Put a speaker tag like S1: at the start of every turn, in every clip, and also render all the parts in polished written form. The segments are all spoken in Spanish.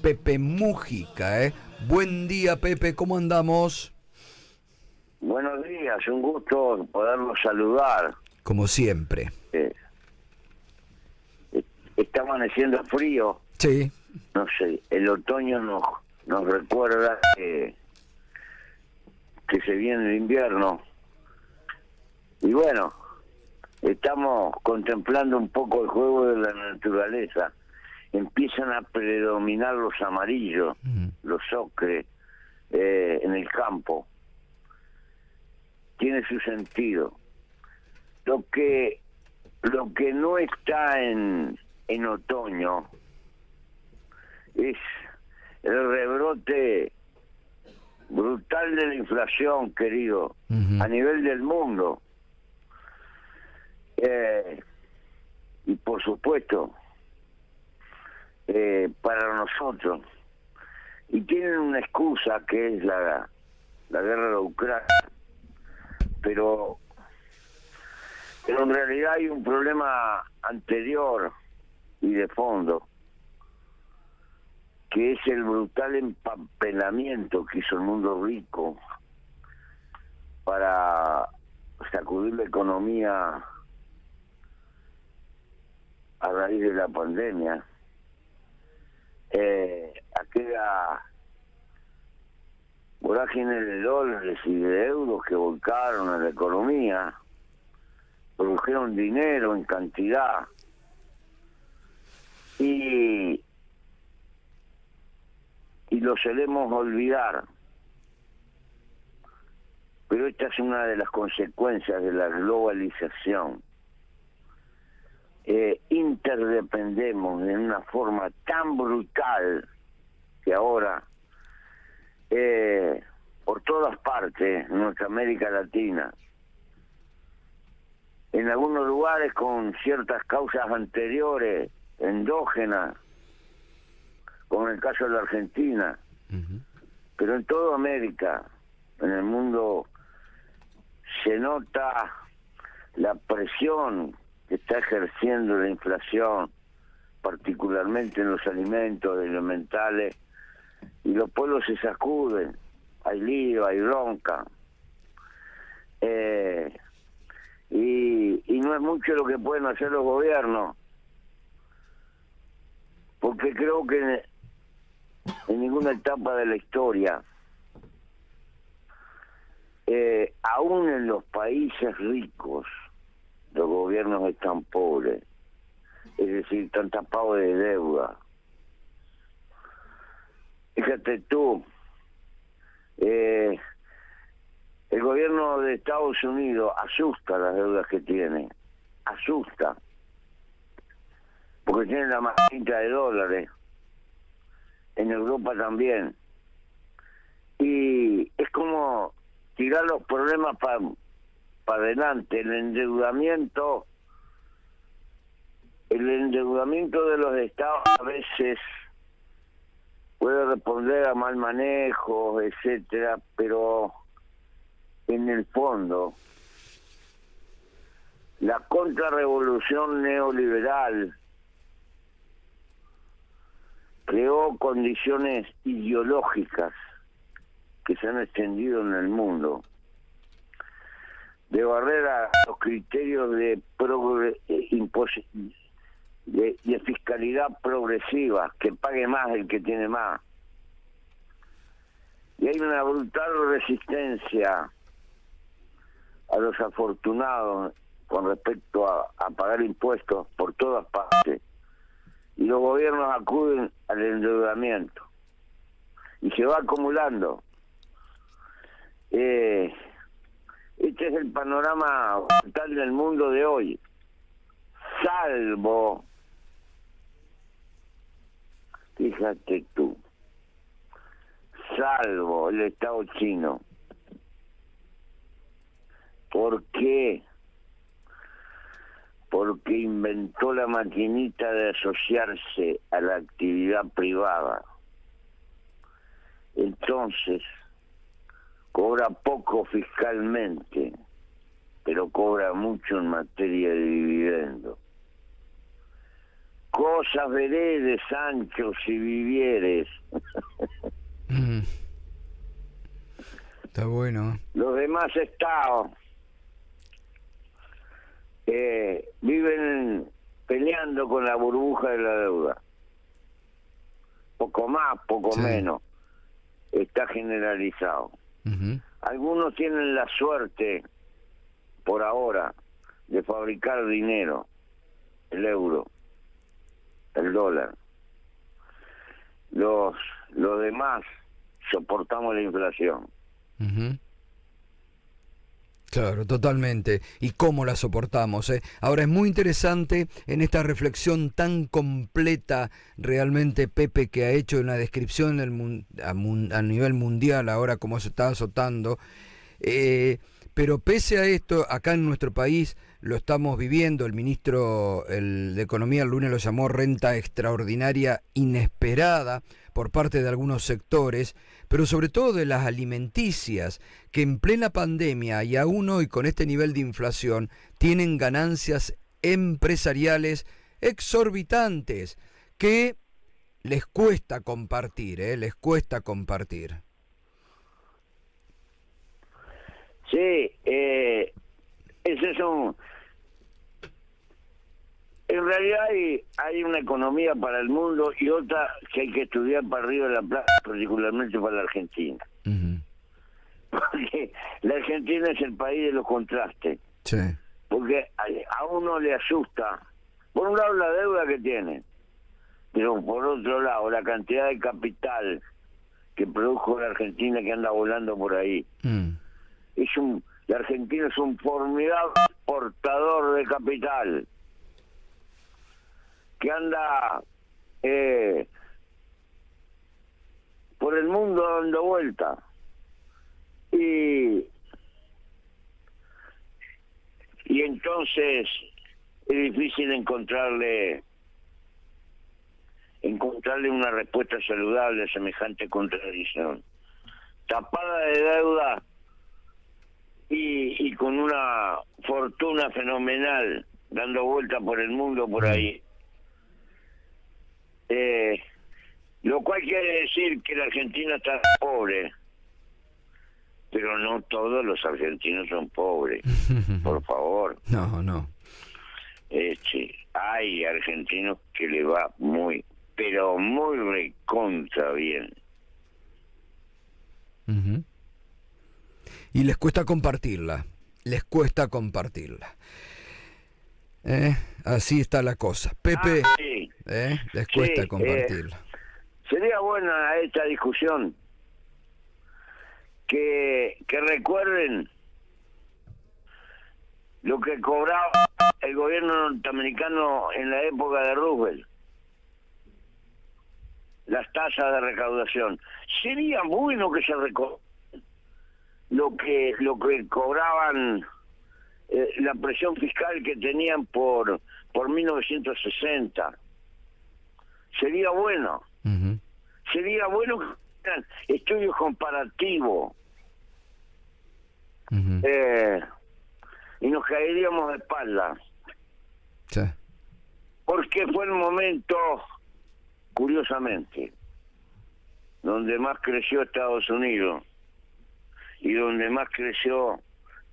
S1: Pepe Mújica, ¿eh? Buen día, Pepe, ¿cómo andamos?
S2: Buenos días, un gusto poderlos saludar.
S1: Como siempre.
S2: Está amaneciendo frío.
S1: Sí.
S2: No sé, el otoño nos recuerda que se viene el invierno. Y bueno, estamos contemplando un poco el juego de la naturaleza. Empiezan a predominar los amarillos, los ocres, en el campo. Tiene su sentido. Lo que no está en otoño es el rebrote brutal de la inflación, querido, a nivel del mundo. Y por supuesto, para nosotros. Y tienen una excusa que es la guerra de Ucrania. Pero en realidad hay un problema anterior y de fondo, que es el brutal empapelamiento que hizo el mundo rico para sacudir la economía a raíz de la pandemia. Aquella vorágine de dólares y de euros que volcaron a la economía, produjeron dinero en cantidad y lo solemos olvidar. Pero esta es una de las consecuencias de la globalización. Interdependemos de una forma tan brutal que ahora por todas partes en nuestra América Latina, en algunos lugares con ciertas causas anteriores, endógenas, como en el caso de la Argentina, pero en toda América, en el mundo, se nota la presión que está ejerciendo la inflación, particularmente en los alimentos elementales, y los pueblos se sacuden, hay lío, hay bronca, y no es mucho lo que pueden hacer los gobiernos, porque creo que en ninguna etapa de la historia, aún en los países ricos, los gobiernos están pobres, es decir, están tapados de deuda. Fíjate tú, el gobierno de Estados Unidos asusta las deudas que tiene, asusta, porque tiene la maquinita de dólares, en Europa también, y es como tirar los problemas para adelante. El endeudamiento de los estados a veces puede responder a mal manejo, etcétera, pero en el fondo la contrarrevolución neoliberal creó condiciones ideológicas que se han extendido en el mundo, de barrer a los criterios de fiscalidad progresiva, que pague más el que tiene más. Y hay una brutal resistencia a los afortunados con respecto a pagar impuestos por todas partes. Y los gobiernos acuden al endeudamiento. Y se va acumulando. Este es el panorama total del mundo de hoy. Salvo, fíjate tú, salvo el Estado chino. ¿Por qué? Porque inventó la maquinita de asociarse a la actividad privada. Entonces, cobra poco fiscalmente, pero cobra mucho en materia de dividendo. Cosas veré de Sancho si vivieres,
S1: Mm. Está bueno.
S2: Los demás estados viven peleando con la burbuja de la deuda. Poco más, poco
S1: Sí.
S2: menos. Está generalizado.
S1: Ujú.
S2: Algunos tienen la suerte, por ahora, de fabricar dinero, el euro, el dólar. Los demás soportamos la inflación.
S1: Ujú. Claro, totalmente. ¿Y cómo la soportamos? Ahora es muy interesante en esta reflexión tan completa realmente, Pepe, que ha hecho una descripción a nivel mundial ahora como se está azotando. Pero pese a esto, acá en nuestro país lo estamos viviendo. El ministro de Economía el lunes lo llamó renta extraordinaria inesperada por parte de algunos sectores, pero sobre todo de las alimenticias, que en plena pandemia y aún hoy con este nivel de inflación tienen ganancias empresariales exorbitantes que les cuesta compartir, les cuesta compartir.
S2: Sí, ese es un... En realidad hay una economía para el mundo y otra que hay que estudiar para Río de la Plata, particularmente para la Argentina.
S1: Uh-huh.
S2: Porque la Argentina es el país de los contrastes.
S1: Sí.
S2: Porque a uno le asusta, por un lado, la deuda que tiene, pero por otro lado, la cantidad de capital que produjo la Argentina que anda volando por ahí. La Argentina es un formidable portador de capital que anda por el mundo dando vuelta y entonces es difícil encontrarle una respuesta saludable a semejante contradicción, tapada de deuda y con una fortuna fenomenal dando vuelta por el mundo por ahí. Lo cual quiere decir que la Argentina está pobre, pero no todos los argentinos son pobres, por favor.
S1: No.
S2: Hay argentinos que le va muy, pero muy recontra bien.
S1: Uh-huh. Y les cuesta compartirla. Así está la cosa. Pepe,
S2: Sí.
S1: les cuesta compartirla.
S2: Sería buena esta discusión que recuerden lo que cobraba el gobierno norteamericano en la época de Roosevelt, las tasas de recaudación. Sería bueno que se recuerden lo que cobraban, la presión fiscal que tenían por 1960. Sería bueno.
S1: Uh-huh.
S2: Sería bueno que hagan estudios comparativos.
S1: Uh-huh.
S2: Y nos caeríamos de espalda.
S1: Sí.
S2: Porque fue el momento, curiosamente, donde más creció Estados Unidos y donde más creció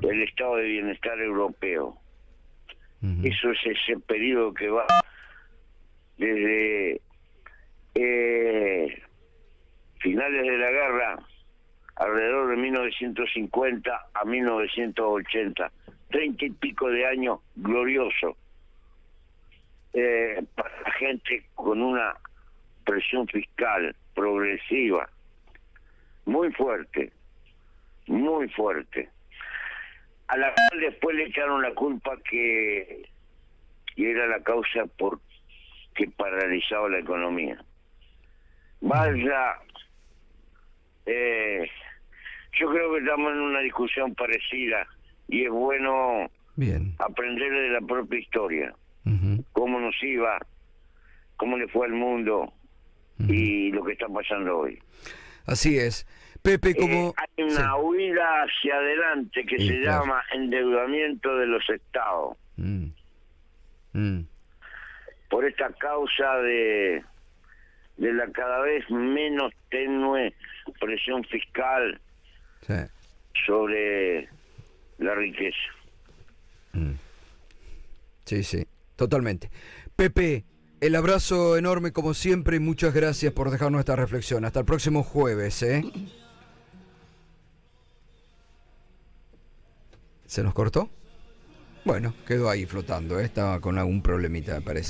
S2: el estado de bienestar europeo. Uh-huh. Eso es ese periodo que va desde finales de la guerra, alrededor de 1950 a 1980, 30 y pico de años gloriosos, para la gente con una presión fiscal progresiva muy fuerte, a la cual después le echaron la culpa que era la causa por que paralizaba la economía. Vaya, yo creo que estamos en una discusión parecida y es bueno aprender de la propia historia. Uh-huh. Cómo nos iba, cómo le fue al mundo, uh-huh, y lo que está pasando hoy.
S1: Así es. Pepe, como...
S2: hay una huida hacia adelante que se llama endeudamiento de los estados. Por esta causa de de la cada vez menos tenue presión fiscal
S1: Sí.
S2: sobre la riqueza.
S1: Sí, sí, totalmente. Pepe, el abrazo enorme como siempre y muchas gracias por dejarnos esta reflexión. Hasta el próximo jueves, ¿eh? ¿Se nos cortó? Bueno, quedó ahí flotando, ¿eh? Estaba con algún problemita, me parece.